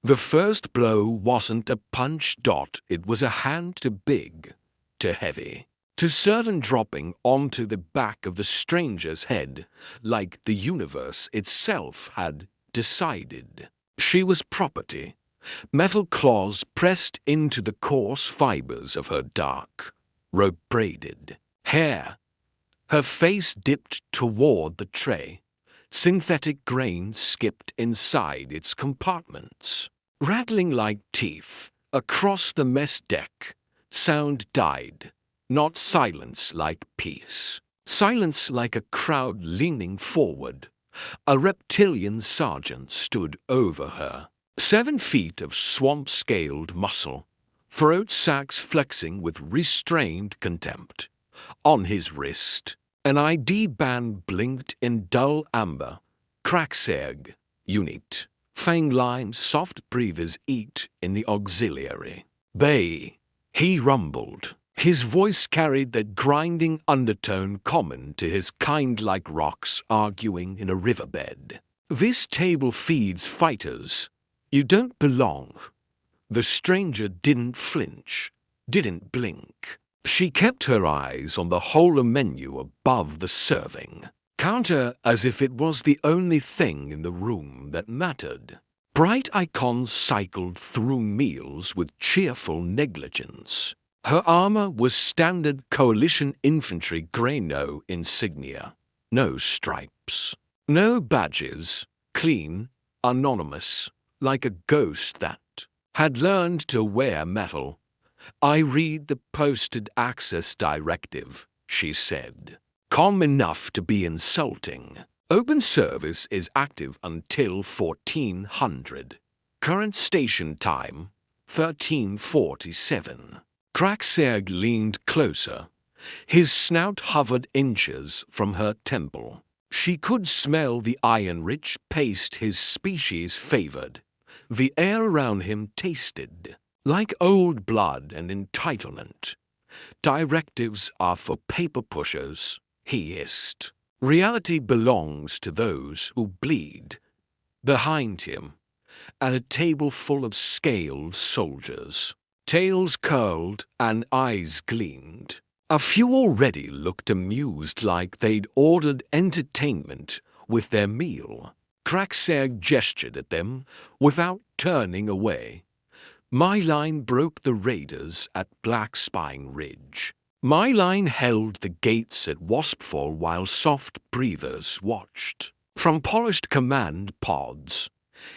The first blow wasn't a punch. It was a hand too big, too heavy, too certain, dropping onto the back of the stranger's head, like the universe itself had decided. She was property. Metal claws pressed into the coarse fibers of her dark, rope-braided hair. Her face dipped toward the tray. Synthetic grain skipped inside its compartments. Rattling like teeth across the mess deck, sound died, not silence like peace. Silence like a crowd leaning forward. A reptilian sergeant stood over her. 7 feet of swamp-scaled muscle, throat sacks flexing with restrained contempt. On his wrist, an ID band blinked in dull amber. Crackseg, unit. Fang-line soft breathers eat in the auxiliary. Bay, he rumbled. His voice carried that grinding undertone common to his kind, like rocks arguing in a riverbed. This table feeds fighters. You don't belong. The stranger didn't flinch, didn't blink. She kept her eyes on the whole menu above the serving counter as if it was the only thing in the room that mattered. Bright icons cycled through meals with cheerful negligence. Her armor was standard Coalition infantry grey, no insignia, no stripes, no badges, clean, anonymous, like a ghost that had learned to wear metal. I read the posted access directive, she said. Calm enough to be insulting. Open service is active until 1400. Current station time, 1347. Crackseg leaned closer. His snout hovered inches from her temple. She could smell the iron-rich paste his species favored. The air around him tasted like old blood and entitlement. Directives are for paper pushers, he hissed. Reality belongs to those who bleed. Behind him, at a table full of scaled soldiers, tails curled and eyes gleamed. A few already looked amused, like they'd ordered entertainment with their meal. Crackseg gestured at them without turning away. My line broke the raiders at Black Spine Ridge. My line held the gates at Waspfall while soft breathers watched. From polished command pods,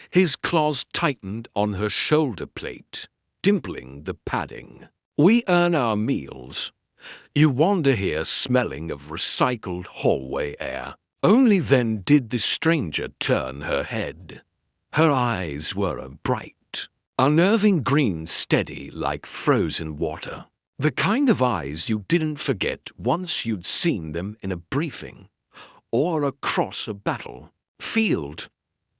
his claws tightened on her shoulder plate, dimpling the padding. We earn our meals. You wander here smelling of recycled hallway air. Only then did the stranger turn her head. Her eyes were a bright, unnerving green, steady like frozen water. The kind of eyes you didn't forget once you'd seen them in a briefing or across a battlefield.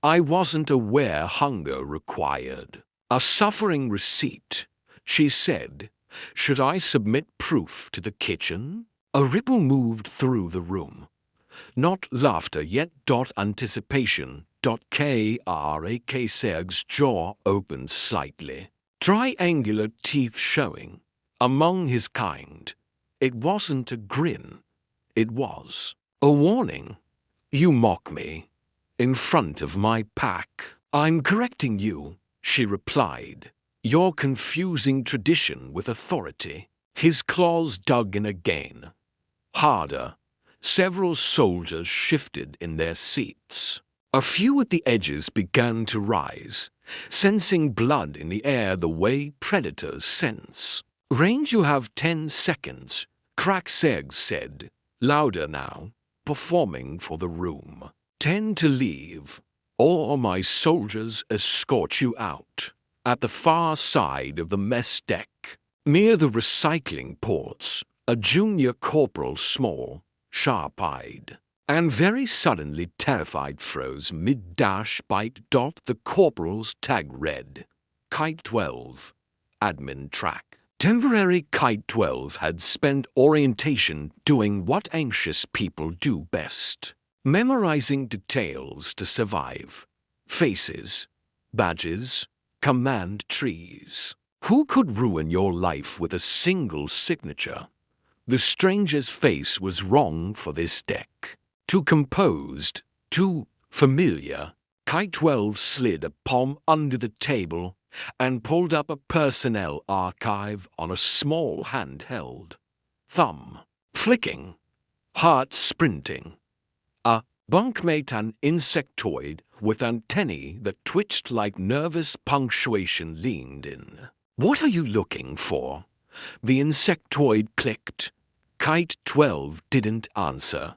I wasn't aware hunger required a suffering receipt, she said. Should I submit proof to the kitchen? A ripple moved through the room. Not laughter yet. Anticipation. Crackseg's jaw opened slightly. Triangular teeth showing. Among his kind. It wasn't a grin. It was a warning. You mock me. In front of my pack. I'm correcting you, she replied. You're confusing tradition with authority. His claws dug in again. Harder. Several soldiers shifted in their seats. A few at the edges began to rise, sensing blood in the air the way predators sense. Range, you have 10 seconds, Crackseg said, louder now, performing for the room. 10 to leave, or my soldiers escort you out. At the far side of the mess deck, near the recycling ports, a junior corporal, small, sharp-eyed, and very suddenly terrified, froze mid-dash bite. The corporal's tag read, Kite 12, admin track. Temporary Kite 12 had spent orientation doing what anxious people do best. Memorizing details to survive. Faces, badges, command trees. Who could ruin your life with a single signature? The stranger's face was wrong for this deck. Too composed, too familiar. Kite 12 slid a palm under the table and pulled up a personnel archive on a small handheld. Thumb flicking, heart sprinting. A bunkmate, an insectoid with antennae that twitched like nervous punctuation, leaned in. "What are you looking for?" The insectoid clicked. Kite 12 didn't answer,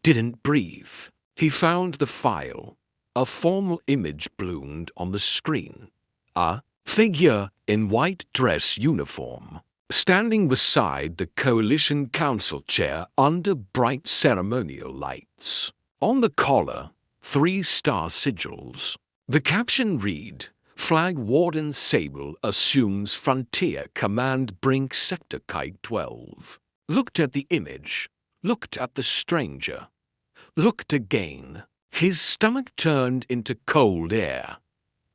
didn't breathe. He found the file. A formal image bloomed on the screen. A figure in white dress uniform, standing beside the Coalition Council chair under bright ceremonial lights. On the collar, 3-star sigils. The caption read, "Flag Warden Sable assumes Frontier Command Brink Sector Kite 12. Looked at the image, looked at the stranger, looked again. His stomach turned into cold air.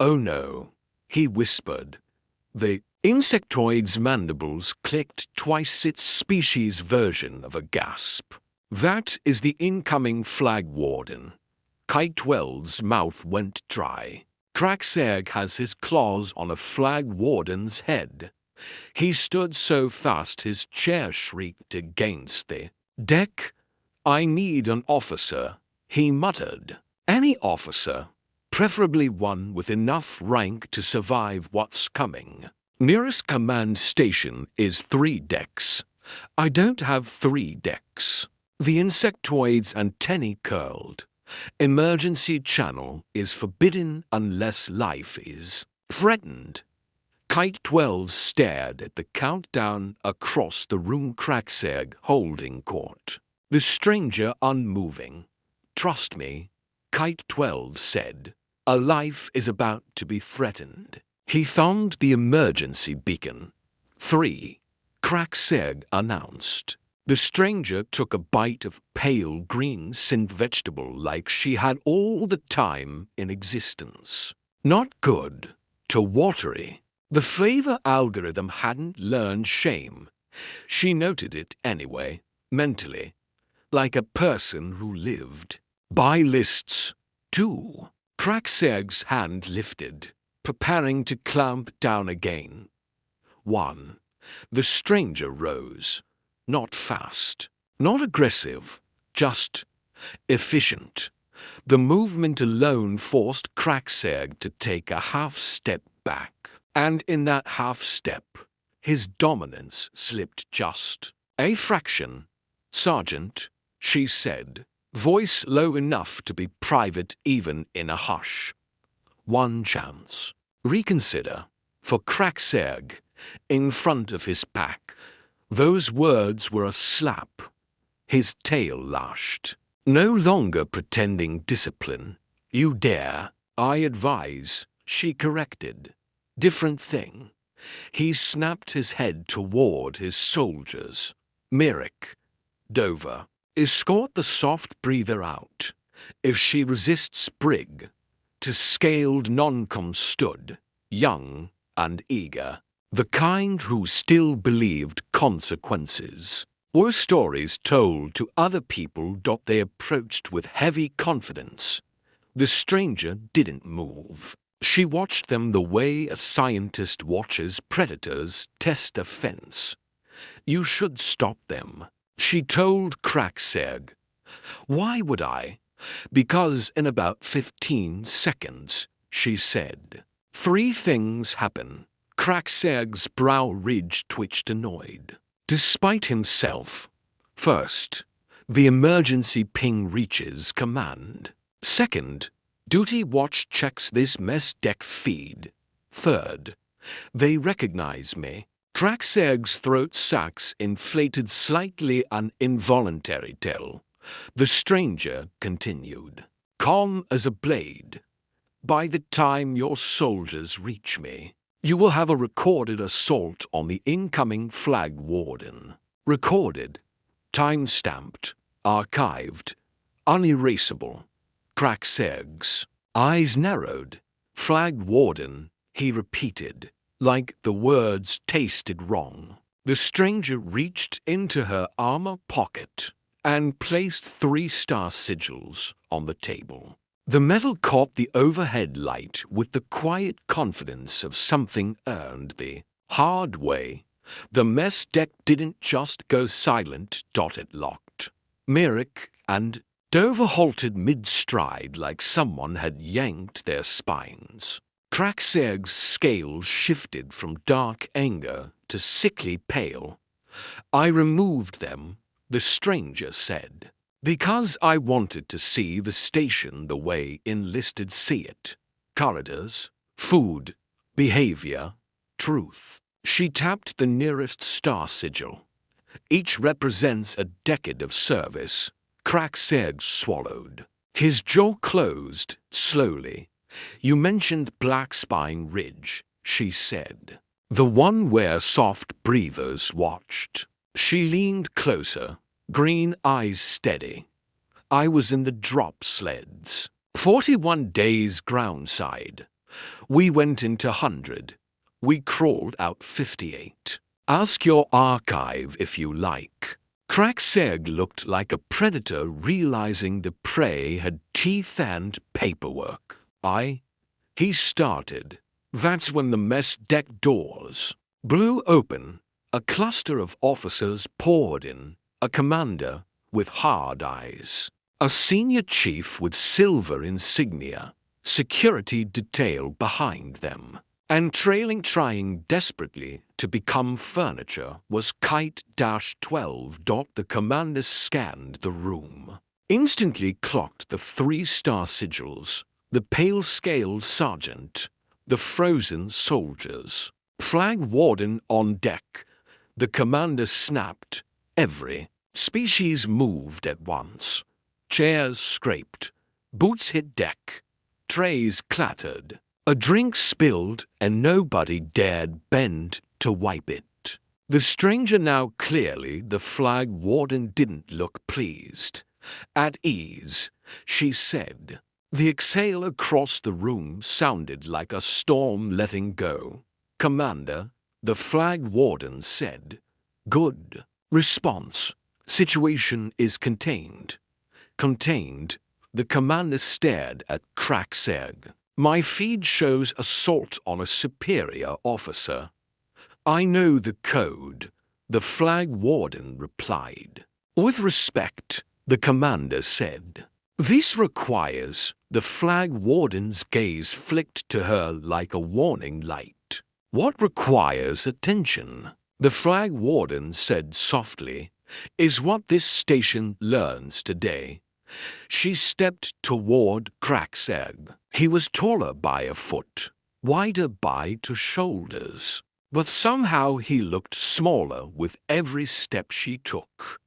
"Oh no," he whispered. The insectoid's mandibles clicked twice its species version of a gasp. "That is the incoming Flag Warden." Kite 12's mouth went dry. Craxeg has his claws on a Flag Warden's head. He stood so fast his chair shrieked against the deck. "I need an officer," he muttered. "Any officer, preferably one with enough rank to survive what's coming. Nearest command station is 3 decks. I don't have 3 decks." The insectoid's antennae curled. "Emergency channel is forbidden unless life is threatened." Kite 12 stared at the countdown across the room. Craxeg holding court. The stranger unmoving. "Trust me," Kite 12 said. "A life is about to be threatened." He thumbed the emergency beacon. 3, Craxeg announced. The stranger took a bite of pale green synth vegetable like she had all the time in existence. Not good, too watery. The flavor algorithm hadn't learned shame. She noted it anyway, mentally, like a person who lived. "Buy lists, too." Craxeg's hand lifted, preparing to clamp down again. 1. The stranger rose. Not fast, not aggressive, just efficient. The movement alone forced Craxeg to take a half-step back. And in that half-step, his dominance slipped just a fraction. "Sergeant," she said, voice low enough to be private even in a hush. "One chance. Reconsider." For Craxeg, in front of his pack, those words were a slap. His tail lashed. "No longer pretending discipline. You dare." "I advise," she corrected. "Different thing." He snapped his head toward his soldiers. "Myrick, Dover, escort the soft breather out. If she resists, Brig." To scaled non-com stood, young and eager. The kind who still believed consequences. Were stories told to other people. They approached with heavy confidence. The stranger didn't move. She watched them the way a scientist watches predators test a fence. "You should stop them," she told Craxeg. "Why would I?" "Because in about 15 seconds, she said. 3 things happen. Craxeg's brow ridge twitched, annoyed. Despite himself. First, the emergency ping reaches command. Second, Duty Watch checks this mess deck feed. Third, they recognize me. Craxeg's throat sacs inflated slightly, an involuntary tell. The stranger continued, calm as a blade. "By the time your soldiers reach me, you will have a recorded assault on the incoming Flag Warden. Recorded, time-stamped, archived, unerasable." Craxeg's eyes narrowed. "Flag Warden he repeated, like the words tasted wrong. The stranger reached into her armor pocket and placed 3-star sigils on the table. The metal caught the overhead light with the quiet confidence of something earned the hard way. The mess deck didn't just go silent. It locked. Merrick and Dover halted mid-stride like someone had yanked their spines. Cracksegg's scales shifted from dark anger to sickly pale. "I removed them," the stranger said, "because I wanted to see the station the way enlisted see it. Corridors, food, behavior, truth." She tapped the nearest star sigil. "Each represents a decade of service." Cracksegg swallowed. His jaw closed slowly. "You mentioned Black Spine Ridge," she said. "The one where soft breathers watched." She leaned closer, green eyes steady. "I was in the drop sleds. 41 days groundside. We went into 100. We crawled out 58. Ask your archive if you like." Cracksegg looked like a predator realizing the prey had teeth and paperwork. He started. That's when the mess deck doors blew open. A cluster of officers poured in, a commander with hard eyes, a senior chief with silver insignia, security detail behind them, and trying desperately to become furniture was Kite-12. The commander scanned the room, instantly clocked the 3-star sigils, the pale-scaled sergeant, the frozen soldiers, flag warden on deck. The commander snapped. Every species moved at once. Chairs scraped, boots hit deck, trays clattered. A drink spilled and nobody dared bend to wipe it. The stranger now clearly the flag warden didn't look pleased. "At ease," she said. The exhale across the room sounded like a storm letting go. "Commander," the flag warden said. "Good response. Situation is contained." "Contained?" The commander stared at Cracksegg. "My feed shows assault on a superior officer." "I know the code," the flag warden replied. "With respect," the commander said. "This requires," the flag warden's gaze flicked to her like a warning light. "What requires attention," the flag warden said softly, "is what this station learns today." She stepped toward Cracksegg. He was taller by a foot, wider by 2 shoulders, but somehow he looked smaller with every step she took.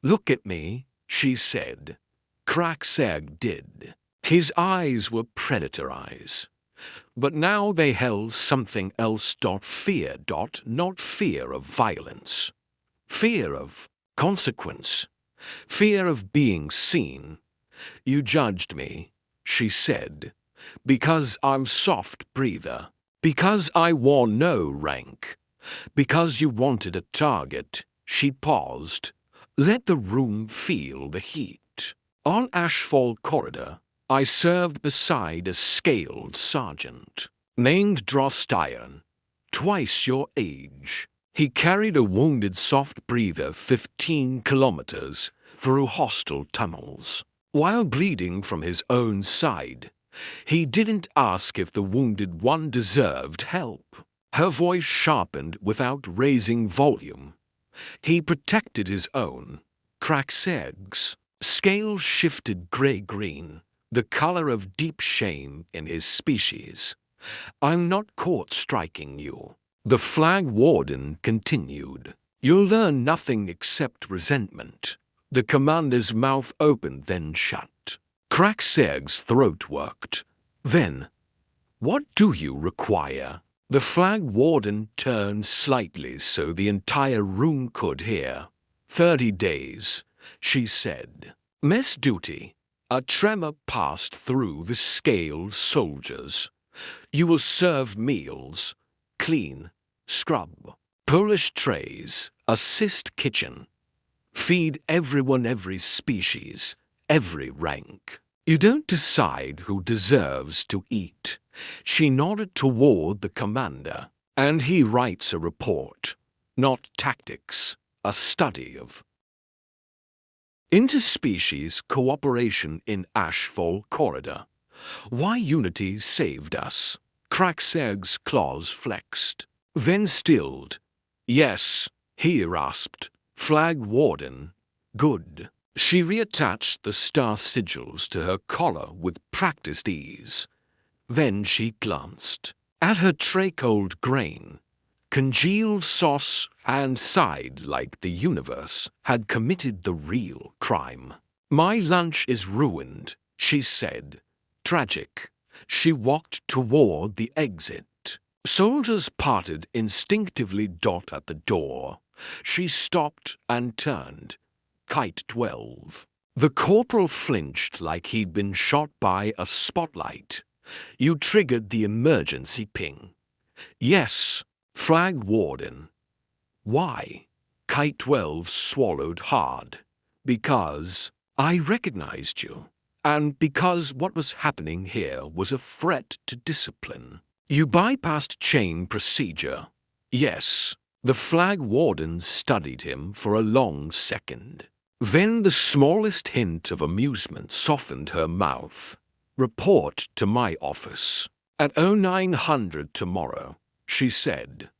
"Look at me," she said. Cracksegg did. His eyes were predator eyes, but now they held something else. Fear. Not fear of violence. Fear of consequence. Fear of being seen. "You judged me," she said, "because I'm soft breather, because I wore no rank, because you wanted a target." She paused. "Let the room feel the heat." On Ashfall Corridor, I served beside a scaled sergeant named Drostiron, twice your age. He carried a wounded soft breather 15 kilometers through hostile tunnels. While bleeding from his own side, he didn't ask if the wounded one deserved help. Her voice sharpened without raising volume. He protected his own. Cracksegg's scales shifted gray-green, the color of deep shame in his species. "I'm not caught striking you," the flag warden continued. "You'll learn nothing except resentment." The commander's mouth opened, then shut. Cracksegg's throat worked. "Then, what do you require?" The flag warden turned slightly so the entire room could hear. 30 days, she said. "Mess duty." A tremor passed through the scaled soldiers. You will serve meals, clean, scrub, polish trays, assist kitchen, feed everyone, every species, every rank. You don't decide who deserves to eat. She nodded toward the commander, and he writes a report, not tactics, a study of interspecies cooperation in Ashfall Corridor. Why unity saved us. Crackserg's claws flexed, then stilled. Yes, he rasped. Flag Warden. Good. She reattached the star sigils to her collar with practiced ease. Then she glanced at her tray-cold grain, congealed sauce, and sighed like the universe had committed the real crime. My lunch is ruined, she said. Tragic. She walked toward the exit. Soldiers parted instinctively. At the door. She stopped and turned. Kite 12. The corporal flinched like he'd been shot by a spotlight. You triggered the emergency ping. Yes, Flag Warden. Why? Kite 12 swallowed hard. Because I recognized you. And because what was happening here was a threat to discipline. You bypassed chain procedure. Yes. The Flag Warden studied him for a long second. Then the smallest hint of amusement softened her mouth. Report to my office. At 0900 tomorrow, she said.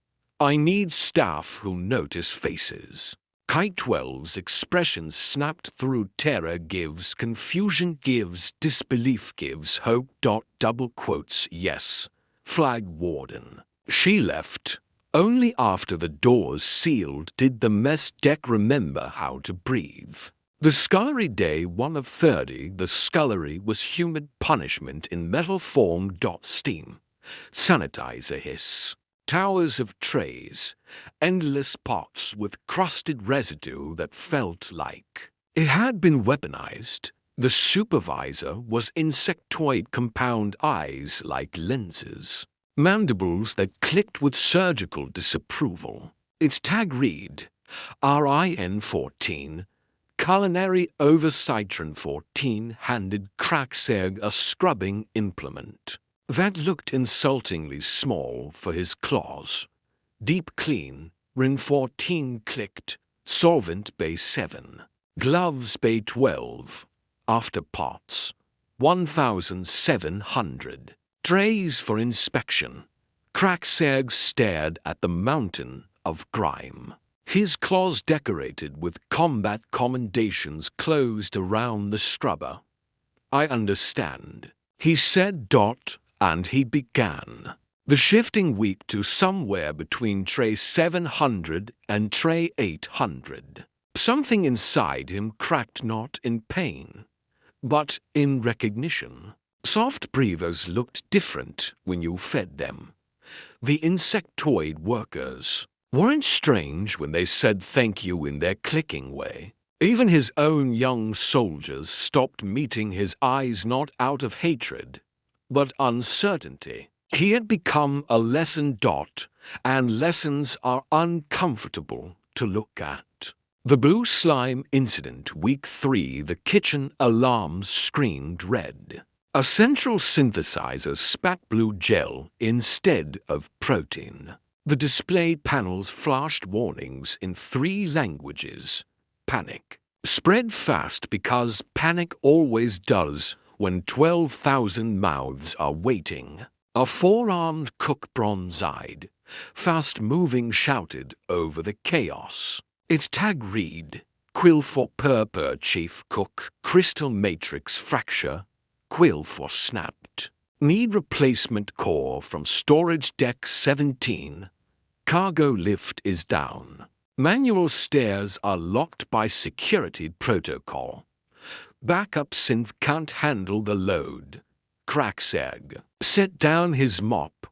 I need staff who notice faces. Kite 12's expression snapped through. Terror gives, confusion gives, disbelief gives, hope. Double quotes. Yes, Flag Warden. She left. Only after the doors sealed did the mess deck remember how to breathe. The scullery, day 1 of 30, the scullery was humid punishment in metal form. Steam. Sanitizer hiss. Towers of trays. Endless pots with crusted residue that felt like it had been weaponized. The supervisor was insectoid, compound eyes like lenses. Mandibles that clicked with surgical disapproval. Its tag read, RIN 14, culinary oversitron 14, handed Crackserg a scrubbing implement that looked insultingly small for his claws. Deep clean, RIN 14 clicked, solvent bay 7, gloves bay 12, after pots, 1,700. Trays for inspection. Crackserg stared at the mountain of grime. His claws decorated with combat commendations closed around the scrubber. I understand, he said. And he began the shifting week to somewhere between tray 700 and tray 800. Something inside him cracked, not in pain, but in recognition. Soft breathers looked different when you fed them. The insectoid workers weren't strange when they said thank you in their clicking way. Even his own young soldiers stopped meeting his eyes, not out of hatred, but uncertainty. He had become a lesson. And lessons are uncomfortable to look at. The blue slime incident, week 3, the kitchen alarms screamed red. A central synthesizer spat blue gel instead of protein. The display panels flashed warnings in 3 languages. Panic. Spread fast because panic always does when 12,000 mouths are waiting. A 4-armed cook, bronze-eyed, fast-moving, shouted over the chaos. Its tag read, Quill for purpur, chief cook, crystal matrix fracture, quill for snapped. Need replacement core from storage deck 17. Cargo lift is down. Manual stairs are locked by security protocol. Backup synth can't handle the load. Crackserg set down his mop.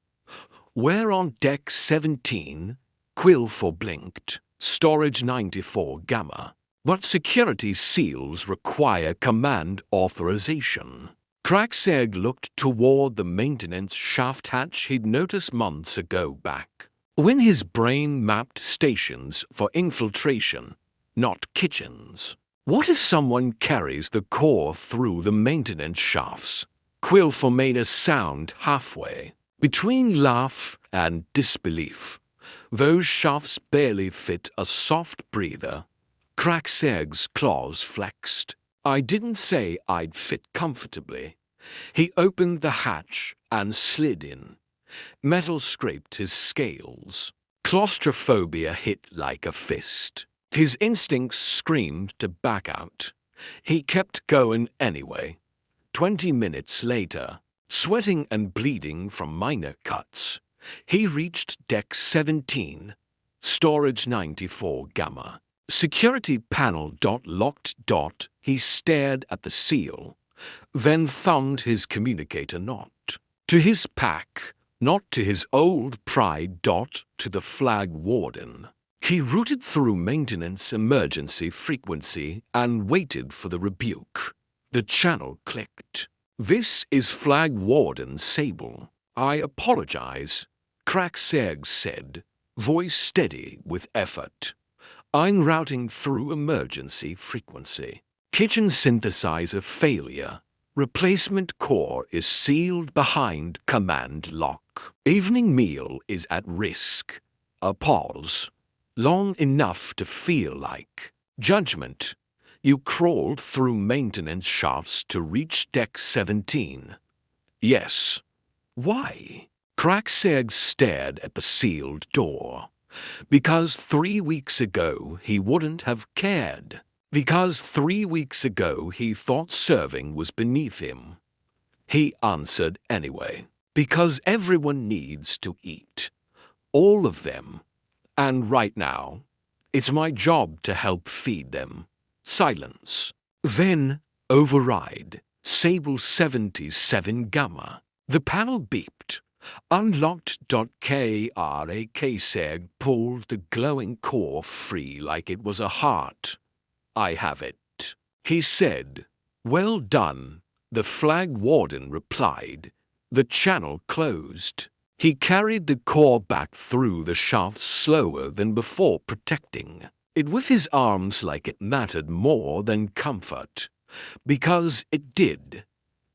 We're on deck 17. Quill for blinked. Storage 94 gamma. But security seals require command authorization. Crackseg looked toward the maintenance shaft hatch he'd noticed months ago back, when his brain mapped stations for infiltration, not kitchens. What if someone carries the core through the maintenance shafts? Quilfor made a sound halfway, between laugh and disbelief. Those shafts barely fit a soft breather. Crackseg's claws flexed. I didn't say I'd fit comfortably. He opened the hatch and slid in. Metal scraped his scales. Claustrophobia hit like a fist. His instincts screamed to back out. He kept going anyway. 20 minutes later, sweating and bleeding from minor cuts, he reached Deck 17, Storage 94 Gamma. Security panel locked. He stared at the seal, then thumbed his communicator knot. To his pack, not to his old pride. To the flag warden. He routed through maintenance emergency frequency and waited for the rebuke. The channel clicked. "This is Flag Warden Sable. I apologize," Crackseg said, voice steady with effort. "I'm routing through emergency frequency. Kitchen synthesizer failure. Replacement core is sealed behind command lock. Evening meal is at risk." A pause, long enough to feel like judgment. "You crawled through maintenance shafts to reach Deck 17. "Yes." "Why?" Crackseg stared at the sealed door. "Because 3 weeks ago he wouldn't have cared. Because 3 weeks ago he thought serving was beneath him." He answered anyway. "Because everyone needs to eat. All of them. And right now, it's my job to help feed them." Silence. Then, override. Sable 77 Gamma. The panel beeped. Unlocked. Crackseg pulled the glowing core free like it was a heart. "I have it," he said. "Well done," the flag warden replied. The channel closed. He carried the core back through the shafts slower than before, protecting it with his arms like it mattered more than comfort. Because it did.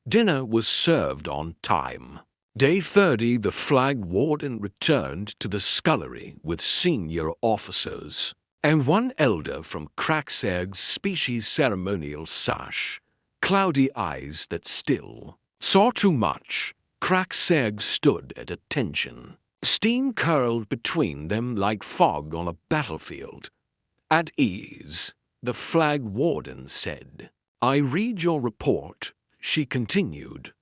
Dinner was served on time. Day 30, the flag warden returned to the scullery with senior officers and one elder from Crackseg's species ceremonial sash, cloudy eyes that still saw too much. Crackseg stood at attention. Steam curled between them like fog on a battlefield. "At ease," the flag warden said. "I read your report," she continued.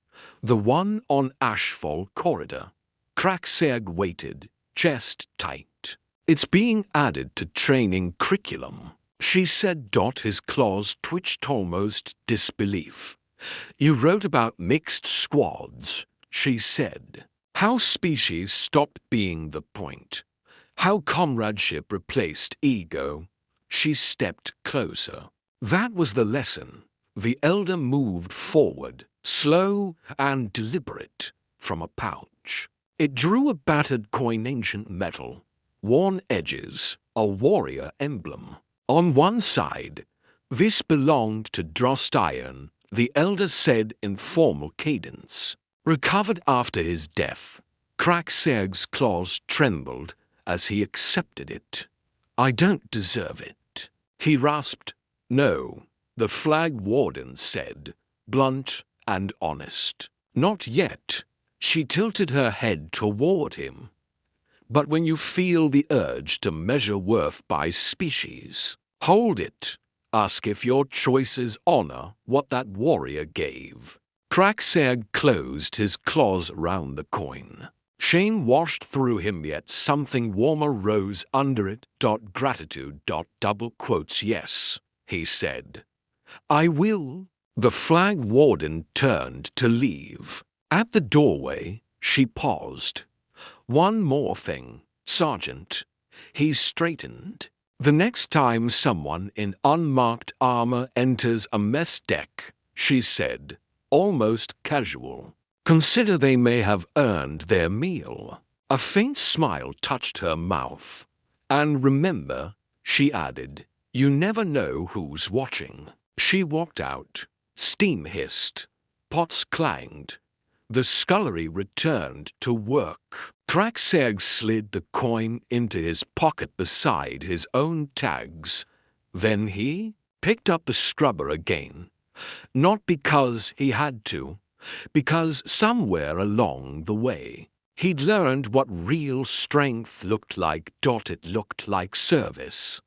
"The one on Ashfall Corridor." Crackseg waited, chest tight. "It's being added to training curriculum," she said. His claws twitched almost disbelief. "You wrote about mixed squads," she said. "How species stopped being the point. How comradeship replaced ego." She stepped closer. "That was the lesson." The elder moved forward, slow and deliberate, from a pouch. It drew a battered coin, ancient metal, worn edges, a warrior emblem. On one side, "This belonged to Drost Iron," the elder said in formal cadence. "Recovered after his death." Crackseg's claws trembled as he accepted it. "I don't deserve it," he rasped. "No," the flag warden said, blunt and honest. "Not yet." She tilted her head toward him. "But when you feel the urge to measure worth by species, hold it. Ask if your choices honor what that warrior gave." Crackseg closed his claws around the coin. Shame washed through him, yet something warmer rose under it. "Gratitude. Double quotes. Yes," he said. "I will." The flag warden turned to leave. At the doorway, she paused. "One more thing, Sergeant." He straightened. "The next time someone in unmarked armor enters a mess deck," she said, almost casual. Consider they may have earned their meal. A faint smile touched her mouth. And remember, she added, you never know who's watching. She walked out. Steam hissed. Pots clanged. The scullery returned to work. Praxeag slid the coin into his pocket beside his own tags. Then he picked up the scrubber again. Not because he had to, because somewhere along the way, he'd learned what real strength looked like. It looked like service.